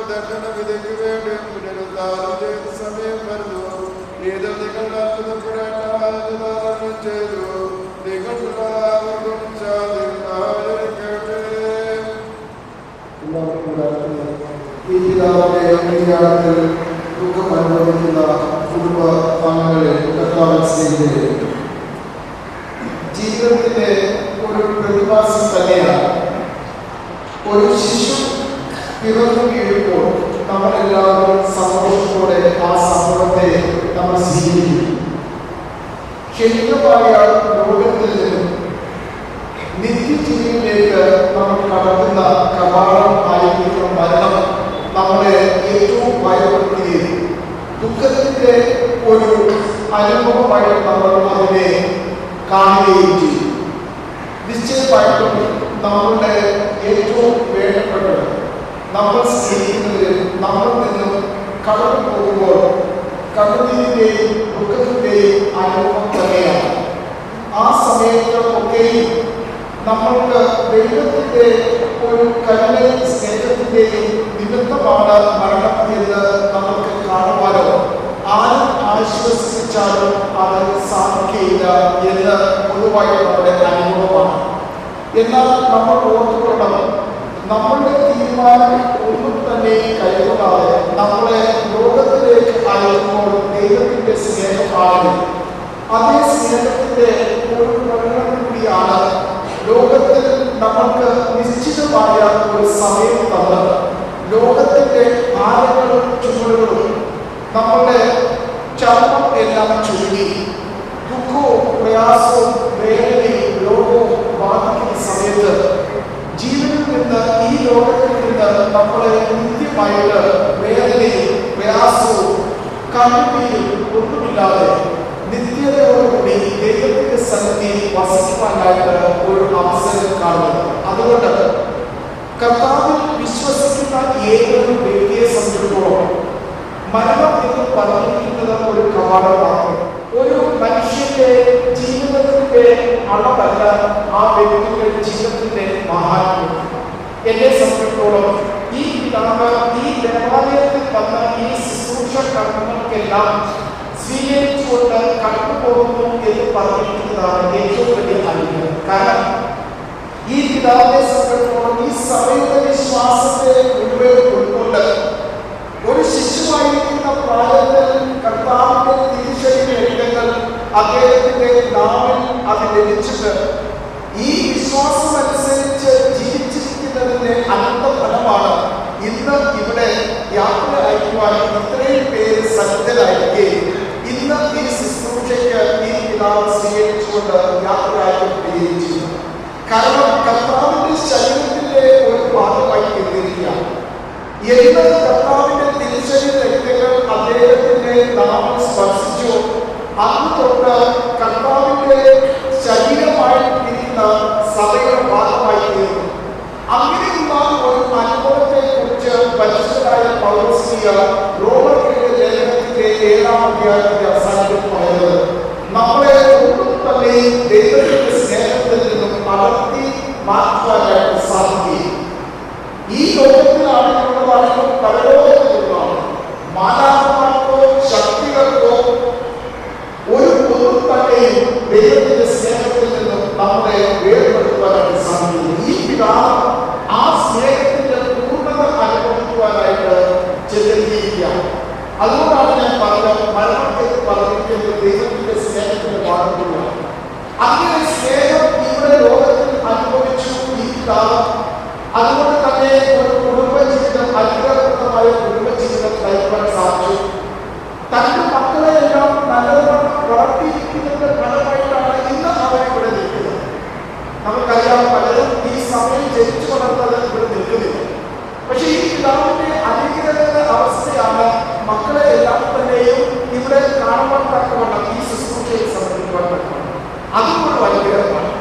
ദണ്ഡന വിധിക്ക് വേണ്ടി പുനരുദ്ധാനം ചെയ്ത സമയം വരുന്നു. ഏതൊരു ദുഃഖം അനുഭവിക്കുന്ന കുടുംബ അംഗങ്ങളെ ജീവിതത്തിന്റെ ഒരു പ്രതിഭാസം തന്നെയാണ്. ഒരു ശിശു പിറന്നു വീഴുമ്പോൾ നമ്മളെല്ലാവരും സന്തോഷത്തോടെ ആ സംഭവത്തെ നമ്മൾ സ്വീകരിക്കും. ക്ഷണികമായ ലോകത്തിൽ നിന്നും നിത്യജീവനിലേക്ക് നമ്മൾ കടക്കുന്ന കവാടം ആയിരിക്കുന്ന മരണം നമ്മളെ ഏറ്റവും ഭയപ്പെടുത്തുകയും ദുഃഖത്തിന്റെ ഒരു അനുഭവമായിട്ട് നമ്മൾ അതിനെ കാണുകയും ചെയ്യും. നിശ്ചയമായിട്ടും നമ്മളുടെ ഏറ്റവും വേണ്ടപ്പെട്ടത് നമ്മൾ സ്നേഹിക്കുന്നതിൽ നമ്മളിൽ നിന്നും കടന്നു പോകുമ്പോൾ കടലിന്റെയും ദുഃഖത്തിന്റെയും അനുഭവം തന്നെയാണ്. ആ സമയത്തൊക്കെയും നമ്മൾക്ക് ദൈവത്തിന്റെ ഒരു കരുണയും സ്നേഹത്തിന്റെയും നിമിത്തമാണ് മരണം എന്ന് നമുക്ക് കാണുവാനോ ആരും ആശ്വസിച്ചാലും അത് സാധിക്കുകയില്ല എന്ന് പൊതുവായി നമ്മുടെ അനുഭവമാണ്. എന്നാൽ നമ്മൾ ഓർത്തുകൊള്ളണം, നമ്മളുടെ തീരുമാനം ഒന്നും തന്നെ കൈകൊള്ളാതെ നമ്മളെ ലോകത്തിലേക്ക് അയക്കുമ്പോൾ ദൈവത്തിന്റെ സ്നേഹമാണ്. അതേ സ്നേഹത്തിന്റെ ഒരു പ്രകടനം കൂടിയാണ് ലോകത്തിൽ നമ്മൾക്ക് നിശ്ചിതമായ ഒരു സമയം തന്നത്. ലോകത്തിന്റെ ഭാരങ്ങളും ചുമടുകളും നമ്മളുടെ ചർമ്മം എല്ലാം ചുരുങ്ങി ദുഃഖവും പ്രയാസവും വേദനയും രോഗവും ബാധിക്കുന്ന സമയത്ത് ജീവനിൽ നിന്ന് ഈ ലോകത്തിൽ നിന്ന് നമ്മളെ നിത്യമായിട്ട് വേദനയും പ്രയാസവും കണ്ണീരും ഒന്നുമില്ലാതെ നിത്യതയോടുകൂടി ദൈവത്തിന്റെ സന്നിധിയിൽ വസിക്കുവാനായിട്ട് ഒരു അവസരം കാണുന്നത്. അതുകൊണ്ട് കർത്താവിൽ വിശ്വസിക്കുന്ന ഏതൊരു വ്യക്തിയെ സംബന്ധിച്ചിടത്തോളം മരണം എന്ന് പറഞ്ഞിരിക്കുന്നത് ഒരു കവാടമാണ്. ഒരു മനുഷ്യന്റെ ജീവിതത്തിന്റെ അളവല്ല ആ വ്യക്തിയുടെ ജീവിതത്തിന്റെ മഹാത്മ്യം. എന്നെ സംബന്ധിച്ചിടത്തോളം ഈ പിതാവ് ഈ ദേവാലയത്തിൽ വന്ന ഈ ശുശ്രൂഷ കർമ്മങ്ങൾക്കെല്ലാം സ്വീകരിച്ചുകൊണ്ട് കടന്നു പോകുന്നു എന്ന് പറഞ്ഞിരിക്കുന്നതാണ് ഏറ്റവും വലിയ അനുഗ്രഹം. കാരണം ഈ പിതാവിനെ സംബന്ധിച്ചിടത്തോളം ഈ സഭയുടെ വിശ്വാസത്തെ മുഴുവൻ ഉൾക്കൊണ്ട് ഒരു ശിശുവായിരിക്കുന്ന പ്രായത്തിൽ കർത്താവിന്റെ തിരിച്ചറിവ് രംഗങ്ങൾ അദ്ദേഹത്തിന്റെ നാവിൽ അത് ലഭിച്ചിട്ട് ഈ വിശ്വാസം അനുസരിച്ച് ജീവിച്ചിരിക്കുന്നതിന്റെ അനന്തഫലമാണ് ഇന്ന് ഇവിടെ യാത്ര അയക്കുവാൻ ഇത്രയും പേര് സജ്ജരായിരിക്കുകയും ഇന്ന് ഈ ശുശ്രൂഷയ്ക്ക് ഈ പിതാവ് സ്വീകരിച്ചുകൊണ്ട് യാത്ര അയക്കുകയും ചെയ്യുന്നു. കാരണം കർത്താവിന്റെ ശരീരത്തിന്റെ ഒരു ഭാഗമായി തീർന്നിരിക്കുകയാണ്. എന്ന് കർത്താവിന്റെ തിരിച്ചറിവ് രക്തങ്ങൾ അദ്ദേഹത്തിന്റെ നാമം സ്പർശിച്ചു അന്ന് തൊട്ട് കർത്താവിന്റെ ശരീരമായിട്ടിരിക്കുന്ന സഭയുടെ ഭാഗമായി തീർന്നു. അങ്ങനെയുള്ള ഒരു അനുഭവത്തെ കുറിച്ച് പരിശുദ്ധനായ പൗലോസ് റോമർക്കെഴുതിയ ലേഖനത്തിന്റെ 7-ാം അധ്യായത്തിന്റെ അവസാനത്തിൽ പറയുന്നത് നമ്മളെ ഒന്നും തന്നെ ദൈവത്തിന്റെ സ്നേഹത്തിൽ നിന്നും അടർത്തി മാറ്റുവാനായിട്ട് സാധിക്കും. ഈ ലോകത്തിലാണെന്നുള്ളതാണെങ്കിലും പരലോകത്തിലുള്ളതാണ്. മാനവമാർക്കോ ശക്തികൾക്കോ ഒരു ഒന്നും തന്നെയും ദൈവത്തിന്റെ സ്നേഹത്തിൽ നിന്നും നമ്മളെ വേർപെടുത്തുവാനായിട്ട് സാധിക്കും. ഈ പിതാവ് ആ സ്നേഹത്തിന്റെ പൂർണ്ണത അനുഭവിക്കുവാനായിട്ട് ചെല്ലുകയാണ്. അതുകൊണ്ടാണ് ഞാൻ പറഞ്ഞത് മരണത്തെ പറഞ്ഞിരിക്കുന്നത് ദൈവത്തിന്റെ സ്നേഹത്തിന്റെ ഭാഗത്തുള്ളതാണ്. അങ്ങനെ സ്നേഹം ഇവിടെ ലോകത്തിൽ അനുഭവിച്ചു ഈ പിതാവ്. അതുകൊണ്ട് തന്നെ ഒരു കുടുംബജീവിതം അനുഗ്രഹപ്രദമായ കുടുംബജീവിതം നയിക്കാൻ സാധിച്ചു. തന്റെ മക്കളെയെല്ലാം നല്ലവണ്ണം വളർത്തിയിരിക്കുന്നതിന്റെ ഫലമായിട്ടാണ് ഇന്ന് അവർ ഇവിടെ നിൽക്കുന്നത്. നമുക്കറിയാം, പലരും ഈ സമയം ജനിച്ചു വളർന്നത് ഇവിടെ നിൽക്കുന്നില്ല. പക്ഷെ ഈ പിതാവിന്റെ അനുഗ്രഹ അവസ്ഥയാണ് മക്കളെ എല്ലാം തന്നെയും ഇവിടെ കാണുവാൻ തക്കവണ്ണം ഈ ശുശ്രൂഷയെ സംബന്ധിക്കുവാൻ തക്കവണ്ണം അതുകൊണ്ട് അനുഗ്രഹമാണ്.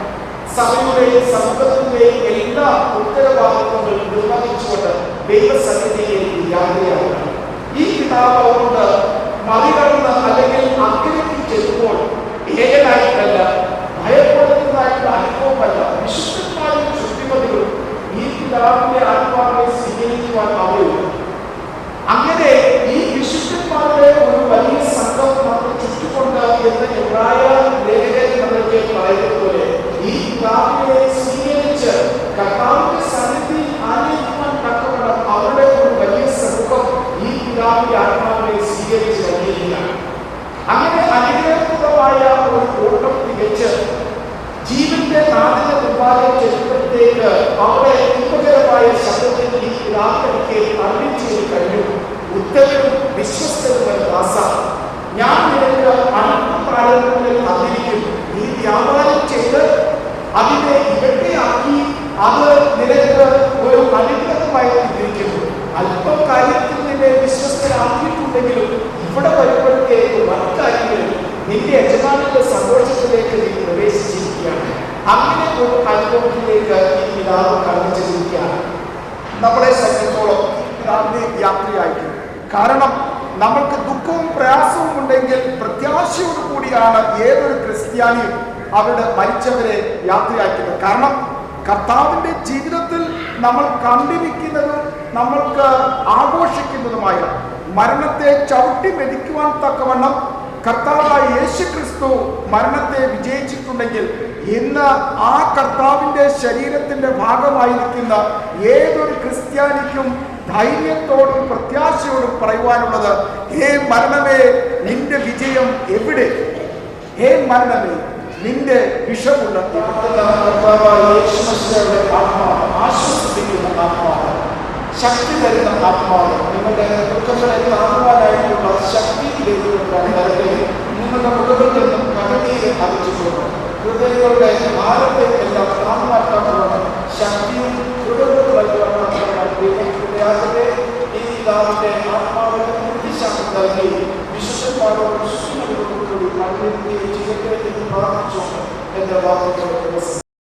സഭയുടെയും സമൂഹത്തിന്റെയും എല്ലാ ഉത്തരവാദിത്വങ്ങളും നിർവഹിച്ചുകൊണ്ട് ദൈവസന്നിധിയിലേക്ക് യാത്രയാവുകയാണ്. ഈ പിതാവ് അതുകൊണ്ട് മറികടന്ന് അല്ലെങ്കിൽ അഗ്രഹിച്ച് ചെല്ലുമ്പോൾ ഏകനായിട്ടല്ല, ഭയപ്പെടുന്നതായിട്ടുള്ള അനുഭവമല്ല, വിശുദ്ധന്മാരും ശുദ്ധിമതികളും ഈ പിതാവിന്റെ ആത്മാവിനെ സ്വീകരിക്കുവാൻ ആവുകയുള്ളൂ. അങ്ങനെ ഈ വിശുദ്ധന്മാരുടെ ഒരു വലിയ സംഘം നമ്മൾ ചുറ്റുകൊണ്ട് എന്ന് എബ്രായ വെച്ച് ജീവന്റെ നാടിന്റെ മുമ്പാകെ ചെല്ലുമ്പോഴത്തേക്ക് അവിടെ ദുഃഖകരമായ ശബ്ദത്തിൽ ഈ പിതാക്കൾക്ക് അറിയിച്ചു കഴിഞ്ഞു. ഉത്തരവും വിശ്വസ്തരുമായ ദാസ, ഞാൻ നിനക്ക് അല്പകാലങ്ങളിൽ തന്നിരിക്കും. നീ വ്യാപാരം ചെയ്ത് അതിനെ ഇരട്ടിയാക്കി അത് നിനക്ക് ഒരു അനുഗ്രഹമായി തീർന്നിരിക്കുന്നു. അല്പം കാര്യത്തിൽ നിന്നെ വിശ്വസ്തരാക്കിയിട്ടുണ്ടെങ്കിലും ഇവിടെ വരുമ്പോഴത്തേക്ക് മറ്റാരെങ്കിലും നിന്റെ യജമാനന്റെ സന്തോഷത്തിലേക്ക് നീ പ്രവേശിച്ചിരിക്കുകയാണ്. അങ്ങനെ ഒരു അനുഭവത്തിലേക്ക് ഈ പിതാവ് കടന്നു ചെല്ലുകയാണ്. നമ്മളെ സംബന്ധിച്ചോളം പിതാവിന്റെ യാത്രയായിരിക്കും. കാരണം നമ്മൾക്ക് ദുഃഖവും പ്രയാസവും ഉണ്ടെങ്കിൽ പ്രത്യാശയോട് കൂടിയാണ് ഏതൊരു ക്രിസ്ത്യാനിയും അവരുടെ മരിച്ചവരെ യാത്രയാക്കുന്നത്. കാരണം കർത്താവിന്റെ ജീവിതത്തിൽ നമ്മൾ കണ്ടിരിക്കുന്നതും നമ്മൾക്ക് ആഘോഷിക്കുന്നതുമായ മരണത്തെ ചവിട്ടി മെതിക്കുവാൻ തക്കവണ്ണം കർത്താവായ യേശു ക്രിസ്തു മരണത്തെ വിജയിച്ചിട്ടുണ്ടെങ്കിൽ ഇന്ന് ആ കർത്താവിന്റെ ശരീരത്തിന്റെ ഭാഗമായിരിക്കുന്ന ഏതൊരു ക്രിസ്ത്യാനിക്കും ധൈര്യത്തോടും പ്രത്യാശയോടും പറയുവാനുള്ളത്, ഹേ മരണമേ നിന്റെ വിജയം എവിടെ? ഹേ മരണമേ നിന്റെ വിഷമുള്ള ആത്മാവ്, ആശ്വസിപ്പിക്കുന്ന ആത്മാവ്, ശക്തി തരുന്ന ആത്മാവ്, നിങ്ങളുടെ ദുഃഖങ്ങളെ താങ്ങുവാനായിട്ടുള്ള ശക്തി തരട്ടെ. നിങ്ങളുടെ മുഖങ്ങളിൽ നിന്നും കണ്ണീര് അറിയിച്ചുകൊണ്ട് ഹൃദയങ്ങളുടെ ഭാരത്തെ എല്ലാം താങ്ങുമാറ്റാനുള്ള ശക്തിയും ഹൃദയവും നൽകുവാനാകട്ടെ. ഈ പിതാവിന്റെ ആത്മാവിനെ ബുദ്ധിശക്തി നൽകി വിശുദ്ധന്മാരോട് ശുശ്രൂഷകളോടുകൂടി കണ്ണീരിക്കുകയും ചെയ്യട്ടെ എന്ന് പ്രാർത്ഥിച്ചുകൊണ്ട് എന്റെ വാക്കുകൾ